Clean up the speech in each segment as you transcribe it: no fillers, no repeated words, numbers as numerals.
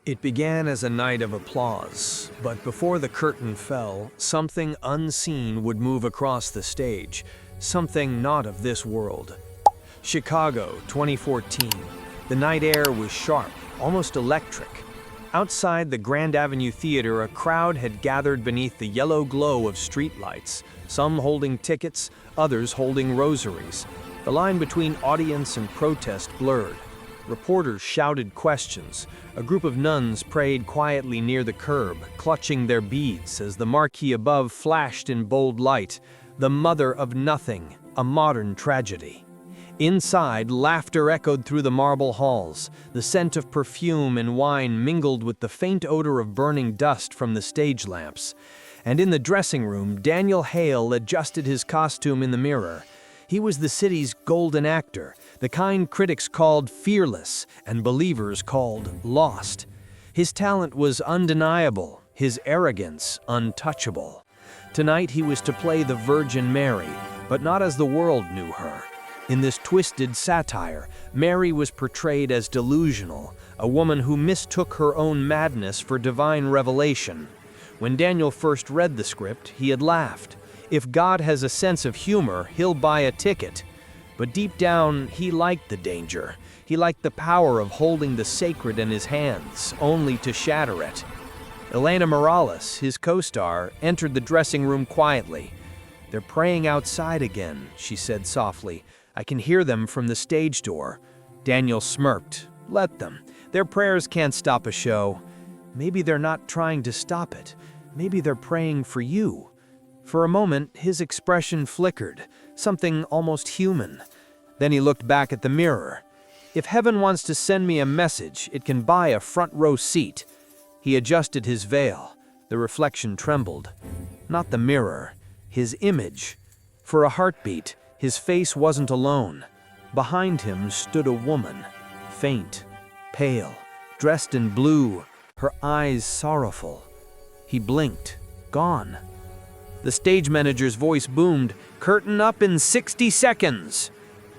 It began as a night of applause, but before the curtain fell, something unseen would move across the stage, something not of this world. Chicago, 2014. The night air was sharp, almost electric. Outside the Grand Avenue Theater, a crowd had gathered beneath the yellow glow of streetlights, some holding tickets, others holding rosaries. The line between audience and protest blurred. Reporters shouted questions. A group of nuns prayed quietly near the curb, clutching their beads as the marquee above flashed in bold light. The Mother of Nothing, a modern tragedy. Inside, laughter echoed through the marble halls. The scent of perfume and wine mingled with the faint odor of burning dust from the stage lamps. And in the dressing room, Daniel Hale adjusted his costume in the mirror. He was the city's golden actor, the kind critics called fearless and believers called lost. His talent was undeniable, his arrogance untouchable. Tonight he was to play the Virgin Mary, but not as the world knew her. In this twisted satire, Mary was portrayed as delusional, a woman who mistook her own madness for divine revelation. When Daniel first read the script, he had laughed. If God has a sense of humor, he'll buy a ticket. But deep down, he liked the danger. He liked the power of holding the sacred in his hands, only to shatter it. Elena Morales, his co-star, entered the dressing room quietly. "They're praying outside again," she said softly. "I can hear them from the stage door." Daniel smirked. "Let them. Their prayers can't stop a show." "Maybe they're not trying to stop it. Maybe they're praying for you." For a moment, his expression flickered, something almost human. Then he looked back at the mirror. "If heaven wants to send me a message, it can buy a front row seat." He adjusted his veil. The reflection trembled. Not the mirror, his image. For a heartbeat, his face wasn't alone. Behind him stood a woman, faint, pale, dressed in blue, her eyes sorrowful. He blinked. Gone. The stage manager's voice boomed, "Curtain up in 60 seconds!"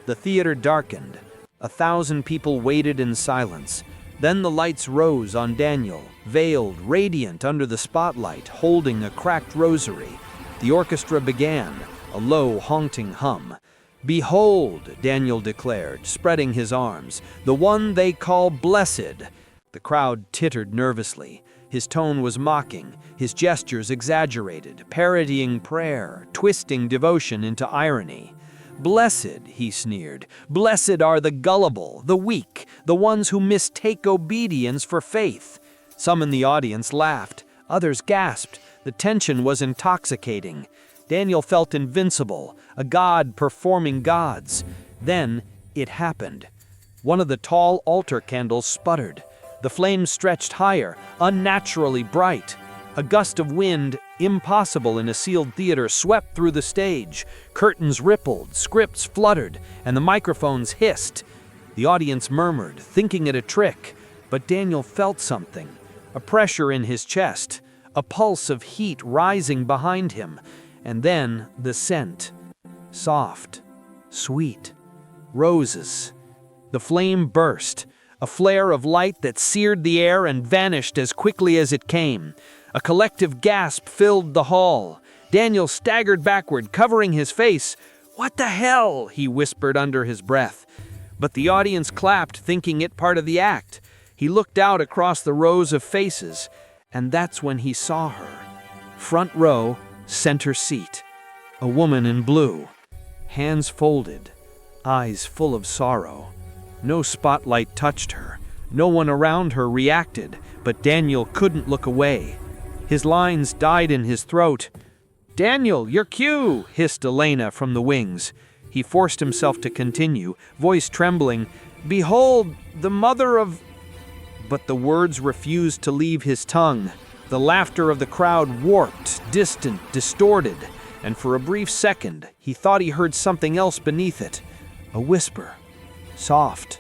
The theater darkened. 1,000 people waited in silence. Then the lights rose on Daniel, veiled, radiant under the spotlight, holding a cracked rosary. The orchestra began, a low, haunting hum. "Behold," Daniel declared, spreading his arms, "the one they call blessed." The crowd tittered nervously. His tone was mocking, his gestures exaggerated, parodying prayer, twisting devotion into irony. "Blessed," he sneered, "blessed are the gullible, the weak, the ones who mistake obedience for faith." Some in the audience laughed, others gasped. The tension was intoxicating. Daniel felt invincible, a god performing gods. Then it happened. One of the tall altar candles sputtered. The flames stretched higher, unnaturally bright. A gust of wind, impossible in a sealed theater, swept through the stage. Curtains rippled, scripts fluttered, and the microphones hissed. The audience murmured, thinking it a trick. But Daniel felt something, a pressure in his chest, a pulse of heat rising behind him. And then the scent. Soft, sweet, roses. The flame burst. A flare of light that seared the air and vanished as quickly as it came. A collective gasp filled the hall. Daniel staggered backward, covering his face. "What the hell?" he whispered under his breath. But the audience clapped, thinking it part of the act. He looked out across the rows of faces, and that's when he saw her. Front row, center seat. A woman in blue. Hands folded, eyes full of sorrow. No spotlight touched her. No one around her reacted, but Daniel couldn't look away. His lines died in his throat. "Daniel, your cue!" hissed Elena from the wings. He forced himself to continue, voice trembling. "Behold, the mother of—" But the words refused to leave his tongue. The laughter of the crowd warped, distant, distorted, and for a brief second, he thought he heard something else beneath it. A whisper. Soft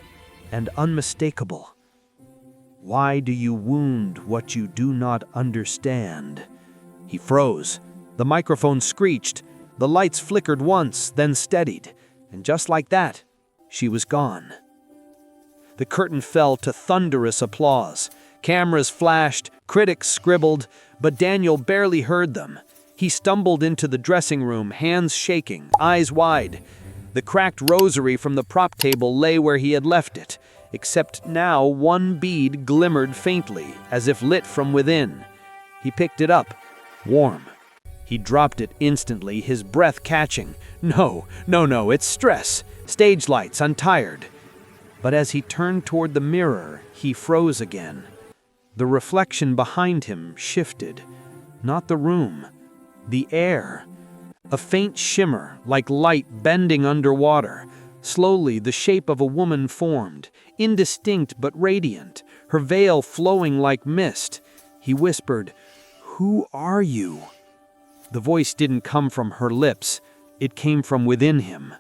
and unmistakable. "Why do you wound what you do not understand?" He froze. The microphone screeched. The lights flickered once, then steadied. And just like that, she was gone. The curtain fell to thunderous applause. Cameras flashed, critics scribbled, but Daniel barely heard them. He stumbled into the dressing room, hands shaking, eyes wide. The cracked rosary from the prop table lay where he had left it, except now one bead glimmered faintly, as if lit from within. He picked it up, warm. He dropped it instantly, his breath catching. No, it's stress. Stage lights, I'm tired. But as he turned toward the mirror, he froze again. The reflection behind him shifted. Not the room, the air. A faint shimmer, like light bending underwater. Slowly, the shape of a woman formed, indistinct but radiant, her veil flowing like mist. He whispered, "Who are you?" The voice didn't come from her lips. It came from within him.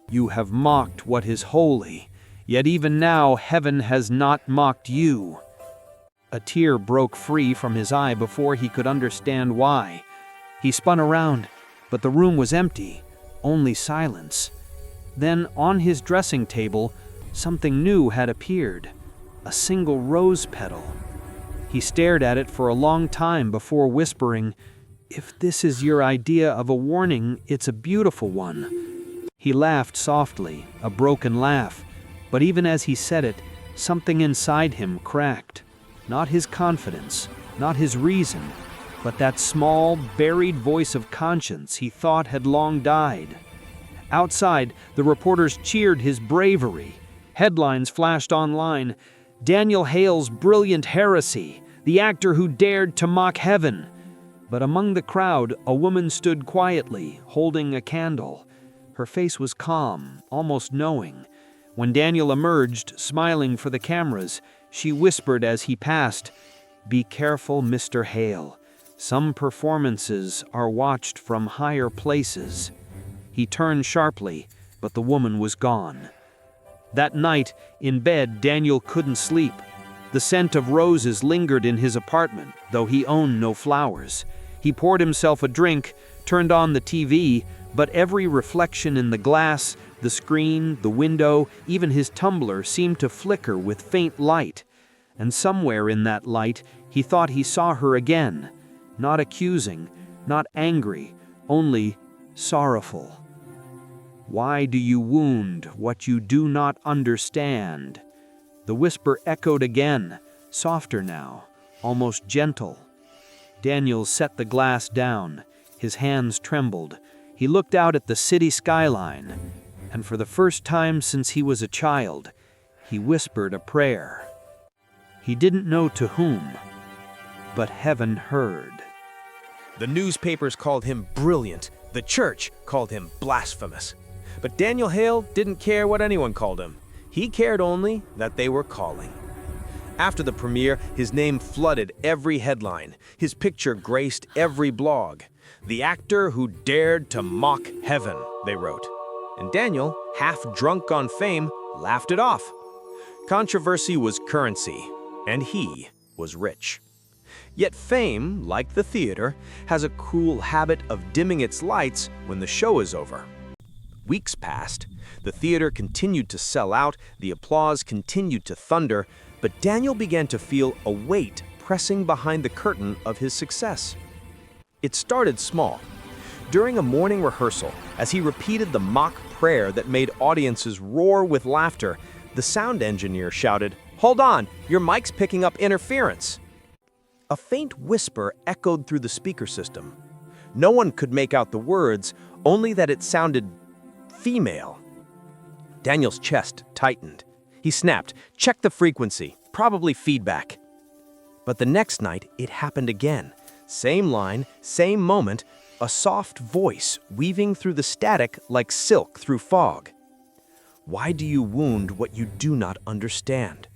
"You have mocked what is holy, yet even now heaven has not mocked you." A tear broke free from his eye before he could understand why. He spun around, but the room was empty, only silence. Then, on his dressing table, something new had appeared, a single rose petal. He stared at it for a long time before whispering, "If this is your idea of a warning, it's a beautiful one." He laughed softly, a broken laugh, but even as he said it, something inside him cracked. Not his confidence, not his reason, but that small, buried voice of conscience he thought had long died. Outside, the reporters cheered his bravery. Headlines flashed online, "Daniel Hale's brilliant heresy, the actor who dared to mock heaven." But among the crowd, a woman stood quietly, holding a candle. Her face was calm, almost knowing. When Daniel emerged, smiling for the cameras, she whispered as he passed, "Be careful, Mr. Hale. Some performances are watched from higher places." He turned sharply, but the woman was gone. That night, in bed, Daniel couldn't sleep. The scent of roses lingered in his apartment, though he owned no flowers. He poured himself a drink, turned on the TV, but every reflection in the glass, the screen, the window, even his tumbler seemed to flicker with faint light. And somewhere in that light, he thought he saw her again. Not accusing, not angry, only sorrowful. "Why do you wound what you do not understand?" The whisper echoed again, softer now, almost gentle. Daniel set the glass down. His hands trembled. He looked out at the city skyline, and for the first time since he was a child, he whispered a prayer. He didn't know to whom, but heaven heard. The newspapers called him brilliant. The church called him blasphemous. But Daniel Hale didn't care what anyone called him. He cared only that they were calling. After the premiere, his name flooded every headline. His picture graced every blog. "The actor who dared to mock heaven," they wrote. And Daniel, half drunk on fame, laughed it off. Controversy was currency, and he was rich. Yet fame, like the theater, has a cruel habit of dimming its lights when the show is over. Weeks passed. The theater continued to sell out, the applause continued to thunder, but Daniel began to feel a weight pressing behind the curtain of his success. It started small. During a morning rehearsal, as he repeated the mock prayer that made audiences roar with laughter, the sound engineer shouted, "Hold on, your mic's picking up interference." A faint whisper echoed through the speaker system. No one could make out the words, only that it sounded female. Daniel's chest tightened. He snapped, "Check the frequency, probably feedback." But the next night, it happened again. Same line, same moment, a soft voice weaving through the static like silk through fog. "Why do you wound what you do not understand?"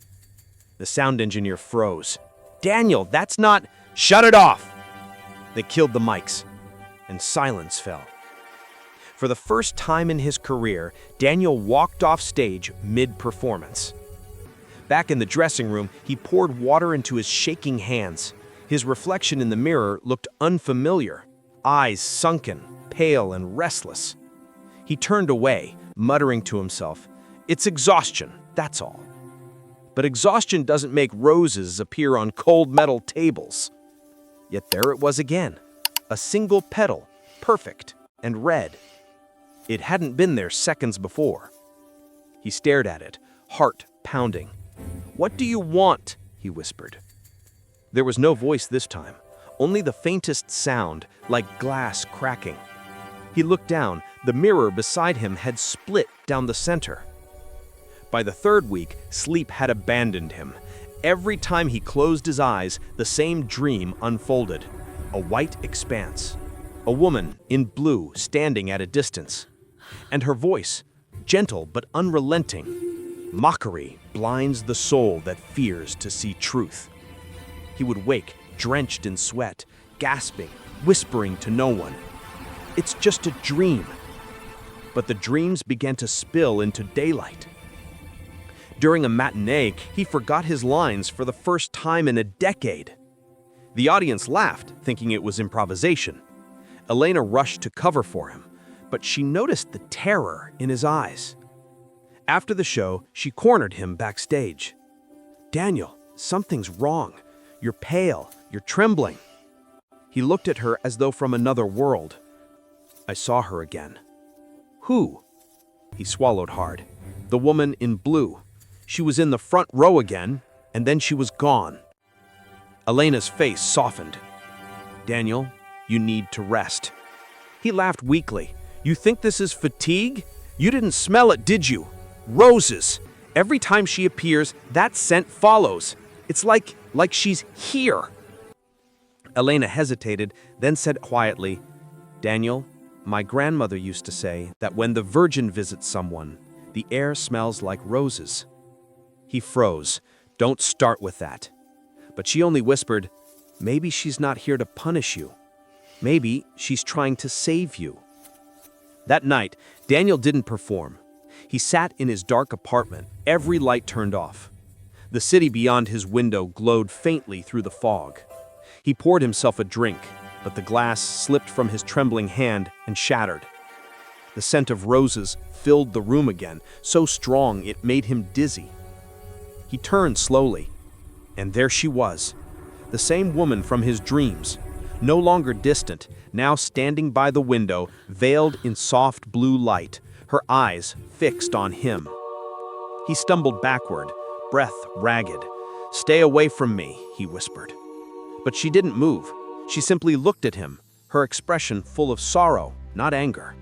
The sound engineer froze. "Daniel, that's not—" "Shut it off!" They killed the mics, and silence fell. For the first time in his career, Daniel walked off stage mid-performance. Back in the dressing room, he poured water into his shaking hands. His reflection in the mirror looked unfamiliar, eyes sunken, pale and restless. He turned away, muttering to himself, "It's exhaustion, that's all." but exhaustion doesn't make roses appear on cold metal tables. Yet there it was again, a single petal, perfect and red. It hadn't been there seconds before. He stared at it, heart pounding. "What do you want?" he whispered. There was no voice this time, only the faintest sound, like glass cracking. He looked down. The mirror beside him had split down the center. By the third week, sleep had abandoned him. Every time he closed his eyes, the same dream unfolded. A white expanse. A woman in blue standing at a distance. And her voice, gentle but unrelenting. Mockery blinds the soul that fears to see truth. He would wake, drenched in sweat, gasping, whispering to no one. "It's just a dream." But the dreams began to spill into daylight. During a matinee, he forgot his lines for the first time in a decade. The audience laughed, thinking it was improvisation. Elena rushed to cover for him, but she noticed the terror in his eyes. After the show, she cornered him backstage. "Daniel, something's wrong. You're pale, you're trembling." He looked at her as though from another world. I saw her again. "Who?" He swallowed hard. "The woman in blue. She was in the front row again, and then she was gone." Elena's face softened. "Daniel, you need to rest." He laughed weakly. "You think this is fatigue? You didn't smell it, did you? Roses. Every time she appears, that scent follows. It's like she's here." Elena hesitated, then said quietly, "Daniel, my grandmother used to say that when the Virgin visits someone, the air smells like roses." He froze. "Don't start with that." But she only whispered, "Maybe she's not here to punish you. Maybe she's trying to save you." That night, Daniel didn't perform. He sat in his dark apartment, every light turned off. The city beyond his window glowed faintly through the fog. He poured himself a drink, but the glass slipped from his trembling hand and shattered. The scent of roses filled the room again, so strong it made him dizzy. He turned slowly, and there she was, the same woman from his dreams, no longer distant, now standing by the window, veiled in soft blue light, her eyes fixed on him. He stumbled backward, breath ragged. "Stay away from me," he whispered. But she didn't move. She simply looked at him, her expression full of sorrow, not anger.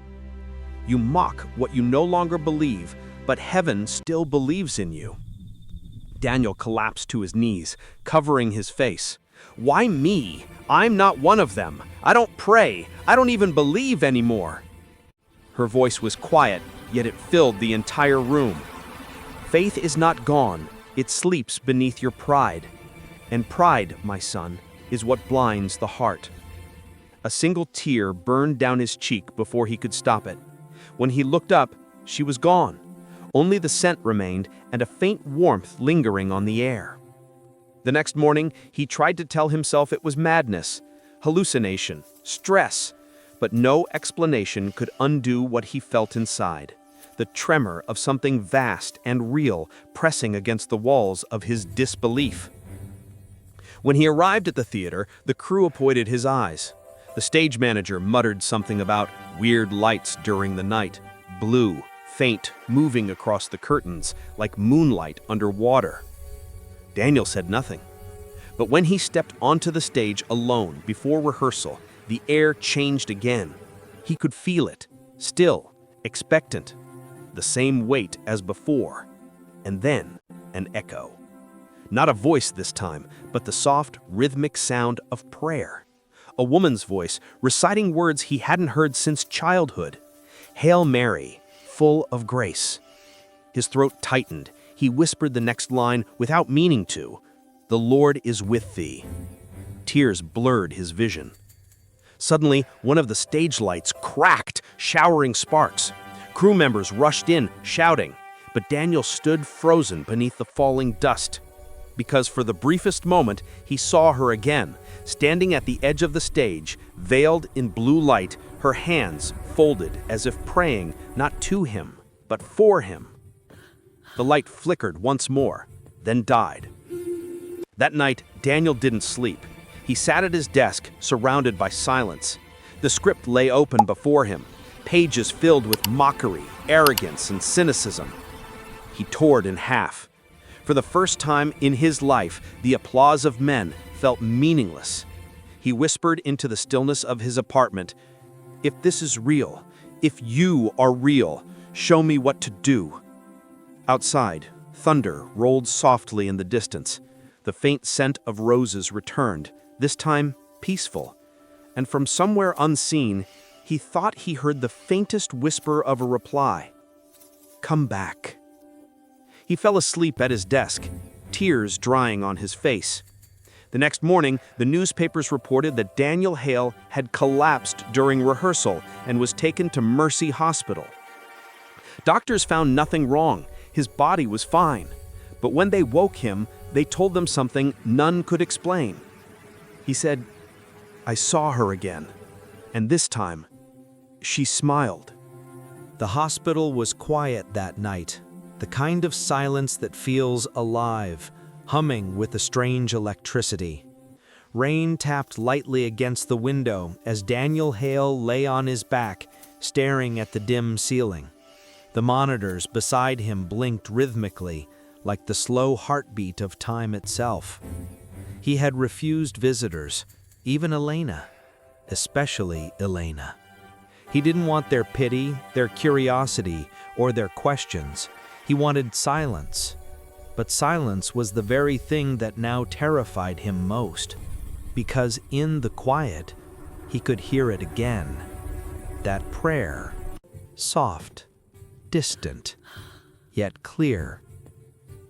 "You mock what you no longer believe, but heaven still believes in you." Daniel collapsed to his knees, covering his face. "Why me? I'm not one of them. I don't pray. I don't even believe anymore." Her voice was quiet, yet it filled the entire room. "Faith is not gone. It sleeps beneath your pride. And pride, my son, is what blinds the heart." A single tear burned down his cheek before he could stop it. When he looked up, she was gone. Only the scent remained and a faint warmth lingering on the air. The next morning, he tried to tell himself it was madness, hallucination, stress, but no explanation could undo what he felt inside, the tremor of something vast and real pressing against the walls of his disbelief. When he arrived at the theater, the crew avoided his eyes. The stage manager muttered something about weird lights during the night, blue, faint, moving across the curtains like moonlight underwater. Daniel said nothing. But when he stepped onto the stage alone before rehearsal, the air changed again. He could feel it, still, expectant, the same weight as before, and then an echo. Not a voice this time, but the soft, rhythmic sound of prayer. A woman's voice reciting words he hadn't heard since childhood. "Hail Mary, full of grace." His throat tightened. He whispered the next line without meaning to. "The Lord is with thee." Tears blurred his vision. Suddenly, one of the stage lights cracked, showering sparks. Crew members rushed in, shouting, but Daniel stood frozen beneath the falling dust. Because for the briefest moment, he saw her again, standing at the edge of the stage, veiled in blue light, her hands folded as if praying not to him, but for him. The light flickered once more, then died. That night, Daniel didn't sleep. He sat at his desk, surrounded by silence. The script lay open before him, pages filled with mockery, arrogance, and cynicism. He tore it in half. For the first time in his life, the applause of men felt meaningless. He whispered into the stillness of his apartment, "If this is real, if you are real, show me what to do." Outside, thunder rolled softly in the distance. The faint scent of roses returned, this time peaceful. And from somewhere unseen, he thought he heard the faintest whisper of a reply. "Come back." He fell asleep at his desk, tears drying on his face. The next morning, the newspapers reported that Daniel Hale had collapsed during rehearsal and was taken to Mercy Hospital. Doctors found nothing wrong. His body was fine. But when they woke him, they told them something none could explain. He said, "I saw her again, and this time, she smiled." The hospital was quiet that night, the kind of silence that feels alive, humming with a strange electricity. Rain tapped lightly against the window as Daniel Hale lay on his back, staring at the dim ceiling. The monitors beside him blinked rhythmically, like the slow heartbeat of time itself. He had refused visitors, even Elena, especially Elena. He didn't want their pity, their curiosity, or their questions. He wanted silence. But silence was the very thing that now terrified him most, because in the quiet, he could hear it again. That prayer, soft, distant, yet clear.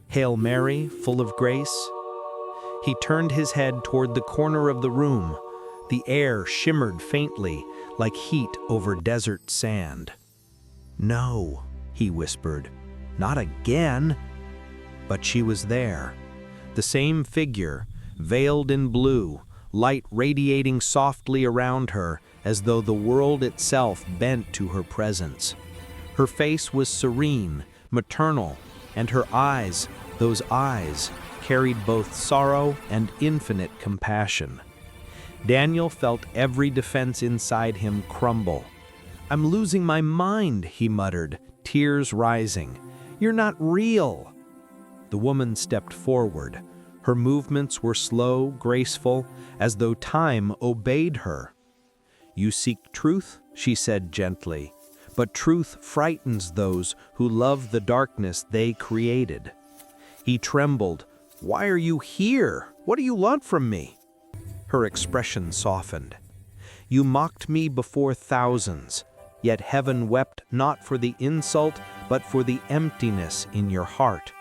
Hail Mary, full of grace. He turned his head toward the corner of the room. The air shimmered faintly, like heat over desert sand. "No," he whispered, "not again." But she was there, the same figure, veiled in blue, light radiating softly around her as though the world itself bent to her presence. Her face was serene, maternal, and her eyes, those eyes, carried both sorrow and infinite compassion. Daniel felt every defense inside him crumble. "I'm losing my mind," he muttered, tears rising. "You're not real." The woman stepped forward. Her movements were slow, graceful, as though time obeyed her. "You seek truth," she said gently, "but truth frightens those who love the darkness they created." He trembled. "Why are you here? What do you want from me?" Her expression softened. "You mocked me before thousands, yet heaven wept not for the insult, but for the emptiness in your heart.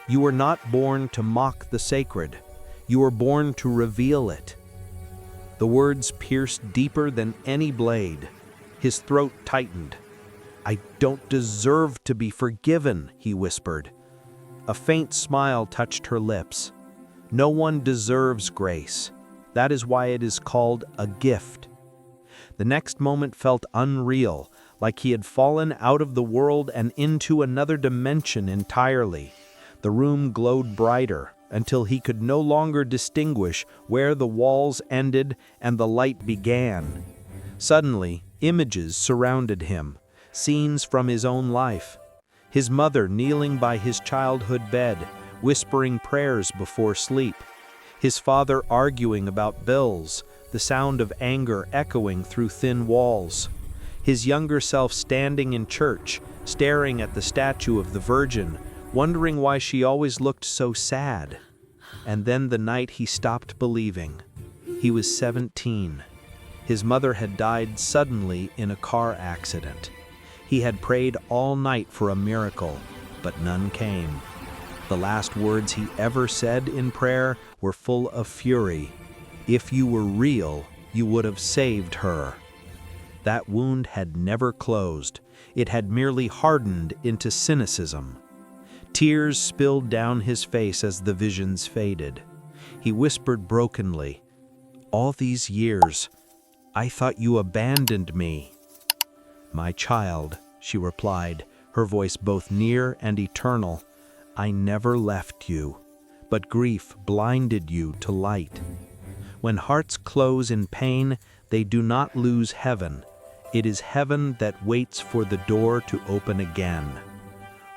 You were not born to mock the sacred. You were born to reveal it." The words pierced deeper than any blade. His throat tightened. "I don't deserve to be forgiven," he whispered. A faint smile touched her lips. "No one deserves grace. That is why it is called a gift." The next moment felt unreal, like he had fallen out of the world and into another dimension entirely. The room glowed brighter, until he could no longer distinguish where the walls ended and the light began. Suddenly, images surrounded him, scenes from his own life. His mother kneeling by his childhood bed, whispering prayers before sleep. His father arguing about bills, the sound of anger echoing through thin walls. His younger self standing in church, staring at the statue of the Virgin, wondering why she always looked so sad. And then the night he stopped believing. He was 17. His mother had died suddenly in a car accident. He had prayed all night for a miracle, but none came. The last words he ever said in prayer were full of fury. "If you were real, you would have saved her." That wound had never closed. It had merely hardened into cynicism. Tears spilled down his face as the visions faded. He whispered brokenly, "All these years, I thought you abandoned me." "My child," she replied, her voice both near and eternal, "I never left you. but grief blinded you to light. When hearts close in pain, they do not lose heaven. It is heaven that waits for the door to open again.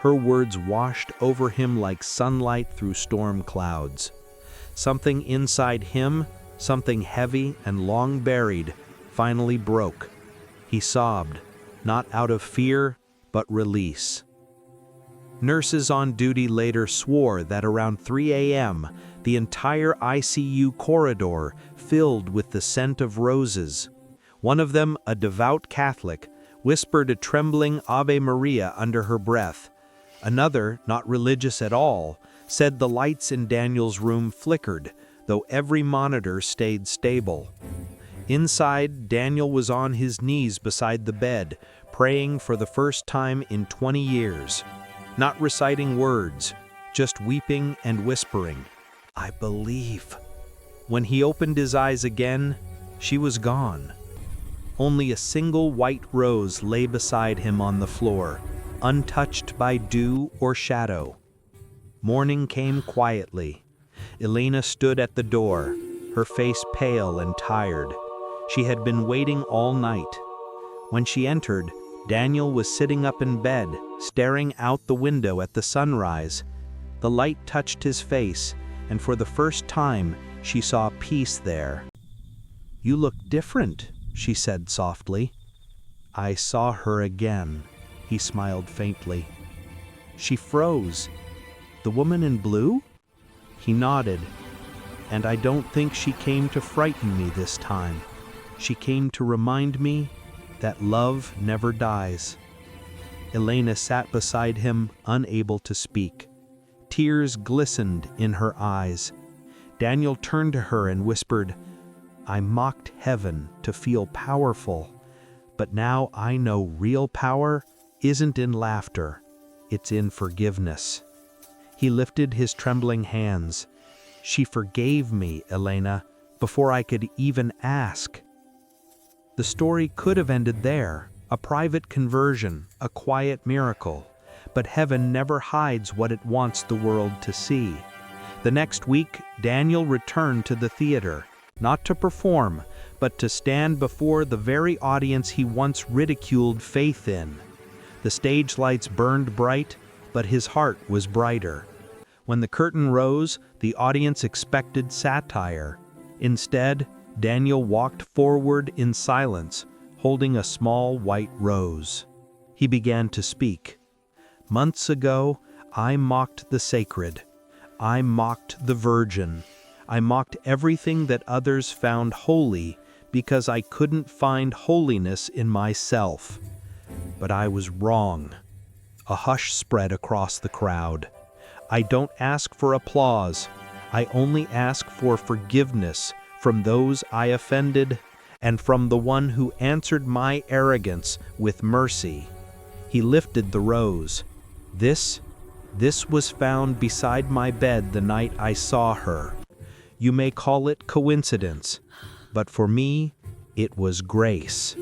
Her words washed over him like sunlight through storm clouds. Something inside him, something heavy and long buried, finally broke. He sobbed, not out of fear, but release. Nurses on duty later swore that around 3 a.m., the entire ICU corridor filled with the scent of roses. One of them, a devout Catholic, whispered a trembling Ave Maria under her breath. Another, not religious at all, said the lights in Daniel's room flickered, though every monitor stayed stable. Inside, Daniel was on his knees beside the bed, praying for the first time in 20 years. Not reciting words, just weeping and whispering, "I believe." When he opened his eyes again, she was gone. Only a single white rose lay beside him on the floor, untouched by dew or shadow. Morning came quietly. Elena stood at the door, her face pale and tired. She had been waiting all night. When she entered, Daniel was sitting up in bed, staring out the window at the sunrise. The light touched his face, and for the first time, she saw peace there. "You look different," she said softly. "I saw her again," he smiled faintly. She froze. "The woman in blue?" He nodded. "And I don't think she came to frighten me this time. She came to remind me that love never dies." Elena sat beside him, unable to speak. Tears glistened in her eyes. Daniel turned to her and whispered, "I mocked heaven to feel powerful, but now I know real power isn't in laughter, it's in forgiveness." He lifted his trembling hands. "She forgave me, Elena, before I could even ask." The story could have ended there, a private conversion, a quiet miracle. But heaven never hides what it wants the world to see. The next week, Daniel returned to the theater, not to perform, but to stand before the very audience he once ridiculed faith in. The stage lights burned bright, but his heart was brighter. When the curtain rose, the audience expected satire. Instead, Daniel walked forward in silence, holding a small white rose. He began to speak. "Months ago, I mocked the sacred. I mocked the virgin. I mocked everything that others found holy because I couldn't find holiness in myself. But I was wrong." A hush spread across the crowd. "I don't ask for applause. I only ask for forgiveness from those I offended and from the one who answered my arrogance with mercy." He lifted the rose. This was found beside my bed the night I saw her. You may call it coincidence, but for me, it was grace."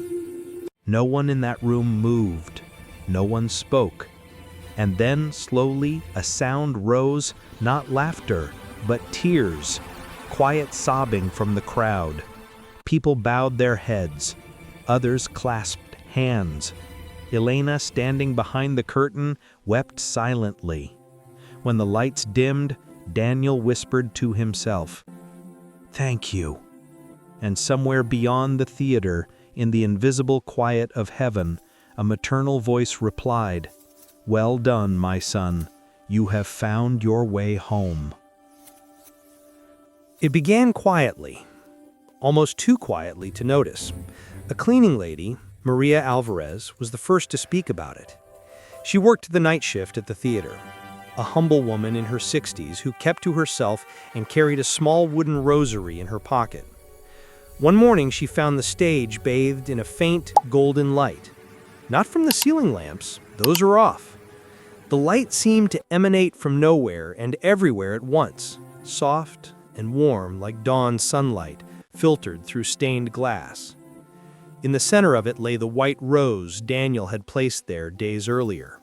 No one in that room moved. No one spoke. And then, slowly, a sound rose, not laughter, but tears, quiet sobbing from the crowd. People bowed their heads. Others clasped hands. Elena, standing behind the curtain, wept silently. When the lights dimmed, Daniel whispered to himself, "Thank you." And somewhere beyond the theater, in the invisible quiet of heaven, a maternal voice replied, "Well done, my son. You have found your way home." It began quietly, almost too quietly to notice. A cleaning lady, Maria Alvarez, was the first to speak about it. She worked the night shift at the theater, a humble woman in her 60s who kept to herself and carried a small wooden rosary in her pocket. One morning, she found the stage bathed in a faint golden light. Not from the ceiling lamps, those are off. The light seemed to emanate from nowhere and everywhere at once, soft and warm like dawn sunlight filtered through stained glass. In the center of it lay the white rose Daniel had placed there days earlier.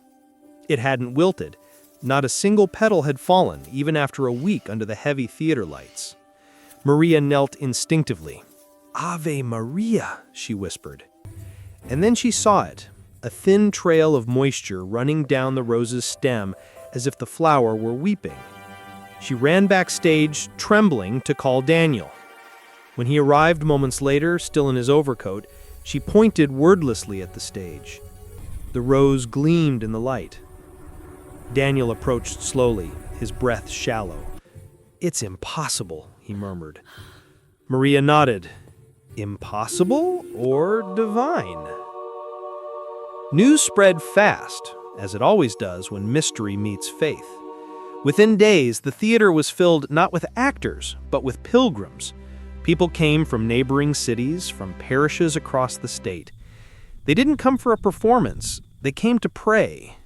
It hadn't wilted, Not a single petal had fallen, even after a week under the heavy theater lights. Maria knelt instinctively. "Ave Maria," she whispered. And then she saw it, a thin trail of moisture running down the rose's stem as if the flower were weeping. She ran backstage, trembling, to call Daniel. When he arrived moments later, still in his overcoat, she pointed wordlessly at the stage. The rose gleamed in the light. Daniel approached slowly, his breath shallow. "It's impossible," he murmured. Maria nodded. Impossible or divine? News spread fast, as it always does when mystery meets faith. Within days, the theater was filled not with actors, but with pilgrims. People came from neighboring cities, from parishes across the state. They didn't come for a performance, they came to pray.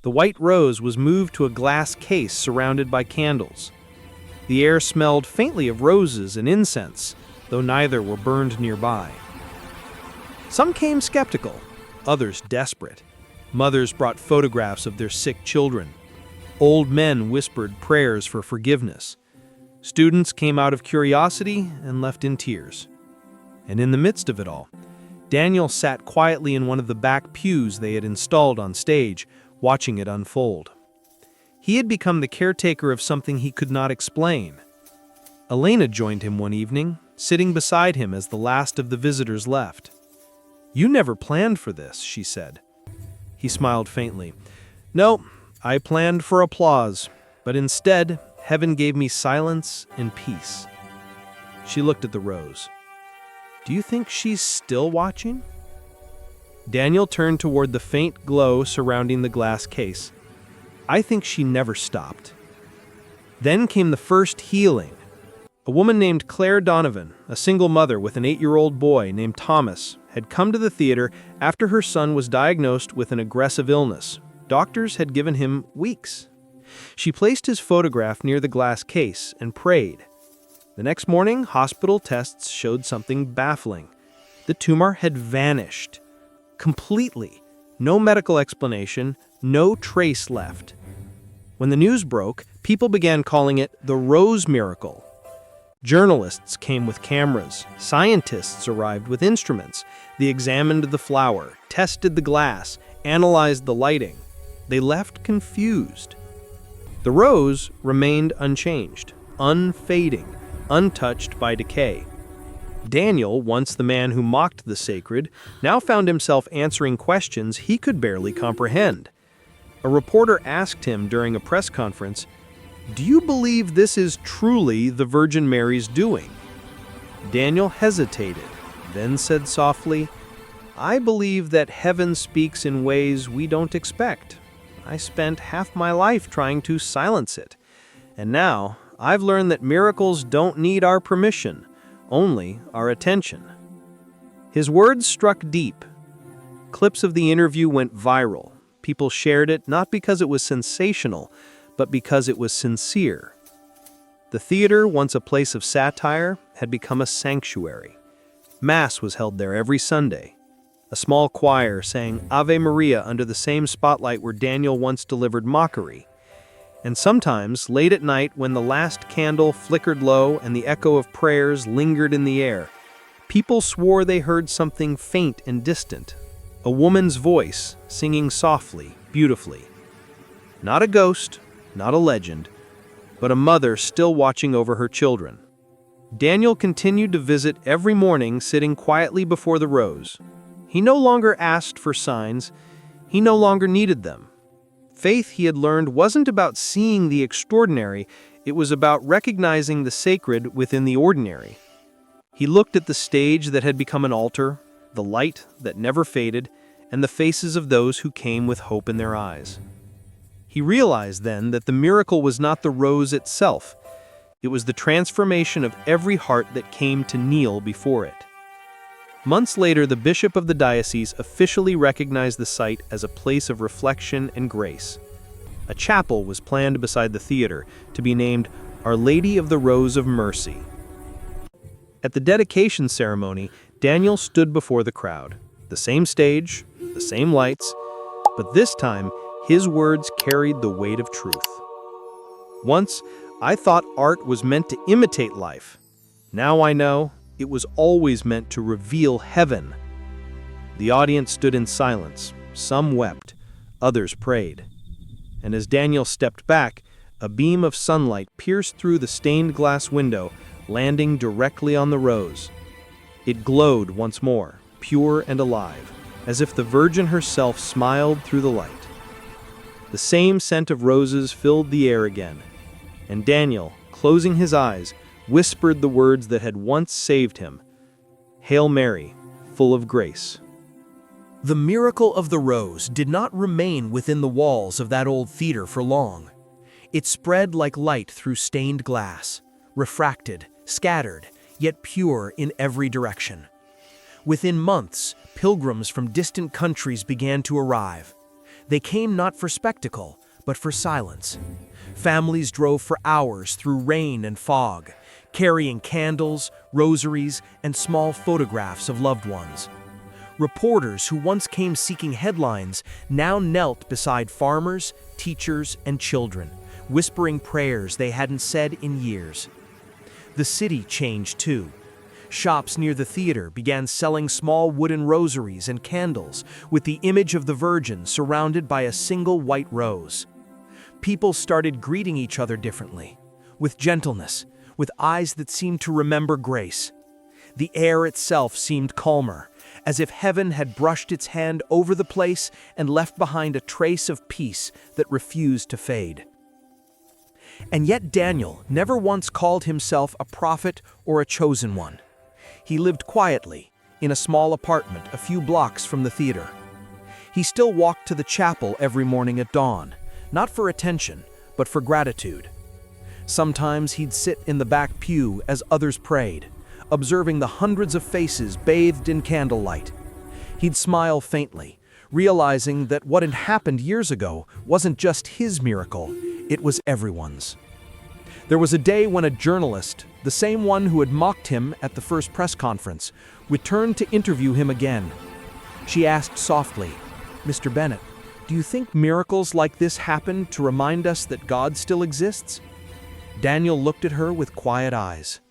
The white rose was moved to a glass case surrounded by candles. The air smelled faintly of roses and incense, though neither were burned nearby. Some came skeptical, others desperate. Mothers brought photographs of their sick children. Old men whispered prayers for forgiveness. Students came out of curiosity and left in tears. And in the midst of it all, Daniel sat quietly in one of the back pews they had installed on stage, watching it unfold. He had become the caretaker of something he could not explain. Elena joined him one evening, sitting beside him as the last of the visitors left. "You never planned for this," she said. He smiled faintly. "No, I planned for applause, but instead, heaven gave me silence and peace." She looked at the rose. "Do you think she's still watching?" Daniel turned toward the faint glow surrounding the glass case. "I think she never stopped." Then came the first healing. A woman named Claire Donovan, a single mother with an 8-year-old boy named Thomas, had come to the theater after her son was diagnosed with an aggressive illness. Doctors had given him weeks. She placed his photograph near the glass case and prayed. The next morning, hospital tests showed something baffling. The tumor had vanished. Completely. No medical explanation, no trace left. When the news broke, people began calling it the Rose Miracle. Journalists came with cameras. Scientists arrived with instruments. They examined the flower, tested the glass, analyzed the lighting. They left confused. The rose remained unchanged, unfading, untouched by decay. Daniel, once the man who mocked the sacred, now found himself answering questions he could barely comprehend. A reporter asked him during a press conference, "Do you believe this is truly the Virgin Mary's doing?" Daniel hesitated, then said softly, "I believe that heaven speaks in ways we don't expect. I spent half my life trying to silence it. And now, I've learned that miracles don't need our permission, only our attention." His words struck deep. Clips of the interview went viral. People shared it not because it was sensational, but because it was sincere. The theater, once a place of satire, had become a sanctuary. Mass was held there every Sunday. A small choir sang Ave Maria under the same spotlight where Daniel once delivered mockery. And sometimes, late at night, when the last candle flickered low and the echo of prayers lingered in the air, people swore they heard something faint and distant, a woman's voice singing softly, beautifully. Not a ghost, not a legend, but a mother still watching over her children. Daniel continued to visit every morning, sitting quietly before the rose. He no longer asked for signs. He no longer needed them. Faith, he had learned, wasn't about seeing the extraordinary. It was about recognizing the sacred within the ordinary. He looked at the stage that had become an altar, the light that never faded, and the faces of those who came with hope in their eyes. He realized then that the miracle was not the rose itself. It was the transformation of every heart that came to kneel before it. Months later, the bishop of the diocese officially recognized the site as a place of reflection and grace. A chapel was planned beside the theater to be named Our Lady of the Rose of Mercy. At the dedication ceremony, Daniel stood before the crowd. The same stage, the same lights, but this time His words carried the weight of truth. Once, I thought art was meant to imitate life. Now I know it was always meant to reveal heaven. The audience stood in silence. Some wept, others prayed. And as Daniel stepped back, a beam of sunlight pierced through the stained glass window, landing directly on the rose. It glowed once more, pure and alive, as if the Virgin herself smiled through the light. The same scent of roses filled the air again, and Daniel, closing his eyes, whispered the words that had once saved him. Hail Mary, full of grace. The miracle of the rose did not remain within the walls of that old theater for long. It spread like light through stained glass, refracted, scattered, yet pure in every direction. Within months, pilgrims from distant countries began to arrive. They came not for spectacle, but for silence. Families drove for hours through rain and fog, carrying candles, rosaries, and small photographs of loved ones. Reporters who once came seeking headlines now knelt beside farmers, teachers, and children, whispering prayers they hadn't said in years. The city changed too. Shops near the theater began selling small wooden rosaries and candles with the image of the Virgin surrounded by a single white rose. People started greeting each other differently, with gentleness, with eyes that seemed to remember grace. The air itself seemed calmer, as if heaven had brushed its hand over the place and left behind a trace of peace that refused to fade. And yet Daniel never once called himself a prophet or a chosen one. He lived quietly, in a small apartment a few blocks from the theater. He still walked to the chapel every morning at dawn, not for attention, but for gratitude. Sometimes he'd sit in the back pew as others prayed, observing the hundreds of faces bathed in candlelight. He'd smile faintly, realizing that what had happened years ago wasn't just his miracle, it was everyone's. There was a day when a journalist, the same one who had mocked him at the first press conference, returned to interview him again. She asked softly, "Mr. Bennett, do you think miracles like this happen to remind us that God still exists?" Daniel looked at her with quiet eyes.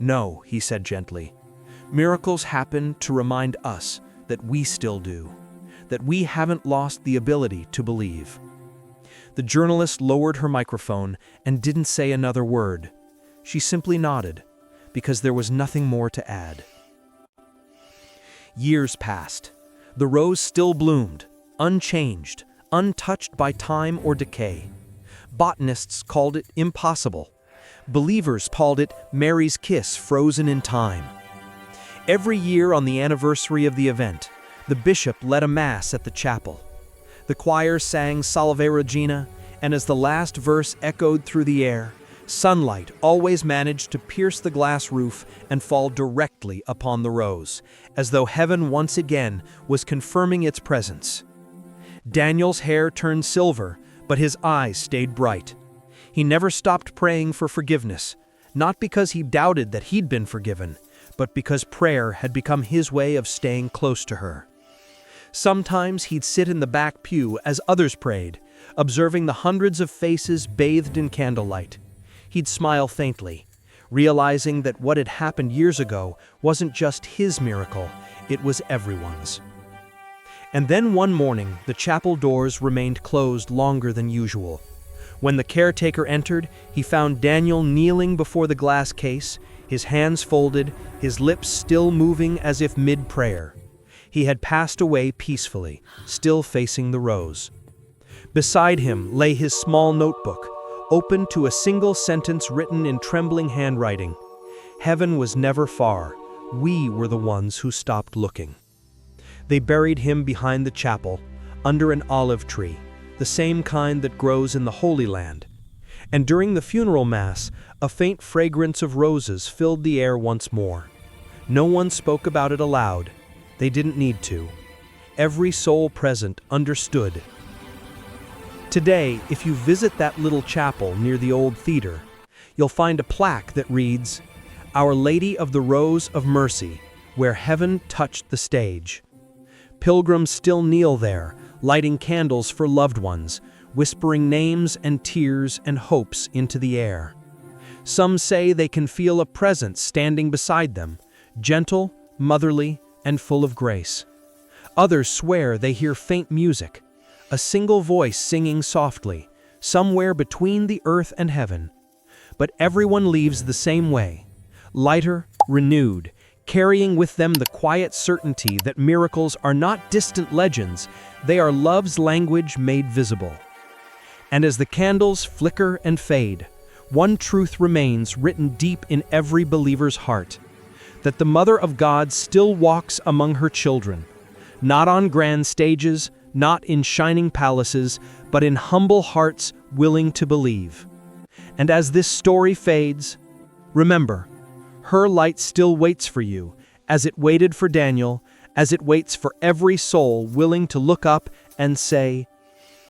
"No," he said gently. "Miracles happen to remind us that we still do, that we haven't lost the ability to believe." The journalist lowered her microphone and didn't say another word. She simply nodded, because there was nothing more to add. Years passed. The rose still bloomed, unchanged, untouched by time or decay. Botanists called it impossible. Believers called it Mary's kiss frozen in time. Every year on the anniversary of the event, the bishop led a mass at the chapel. The choir sang Salve Regina, and as the last verse echoed through the air, sunlight always managed to pierce the glass roof and fall directly upon the rose, as though heaven once again was confirming its presence. Daniel's hair turned silver, but his eyes stayed bright. He never stopped praying for forgiveness, not because he doubted that he'd been forgiven, but because prayer had become his way of staying close to her. Sometimes he'd sit in the back pew as others prayed, observing the hundreds of faces bathed in candlelight. He'd smile faintly, realizing that what had happened years ago wasn't just his miracle, it was everyone's. And then one morning, the chapel doors remained closed longer than usual. When the caretaker entered, he found Daniel kneeling before the glass case, his hands folded, his lips still moving as if mid-prayer. He had passed away peacefully, still facing the rose. Beside him lay his small notebook, open to a single sentence written in trembling handwriting. Heaven was never far. We were the ones who stopped looking. They buried him behind the chapel, under an olive tree, the same kind that grows in the Holy Land. And during the funeral mass, a faint fragrance of roses filled the air once more. No one spoke about it aloud. They didn't need to. Every soul present understood. Today, if you visit that little chapel near the old theater, you'll find a plaque that reads, "Our Lady of the Rose of Mercy, where heaven touched the stage." Pilgrims still kneel there, lighting candles for loved ones, whispering names and tears and hopes into the air. Some say they can feel a presence standing beside them, gentle, motherly, and full of grace. Others swear they hear faint music, a single voice singing softly, somewhere between the earth and heaven. But everyone leaves the same way, lighter, renewed, carrying with them the quiet certainty that miracles are not distant legends, they are love's language made visible. And as the candles flicker and fade, one truth remains written deep in every believer's heart, that the Mother of God still walks among her children, not on grand stages, not in shining palaces, but in humble hearts willing to believe. And as this story fades, remember, her light still waits for you, as it waited for Daniel, as it waits for every soul willing to look up and say,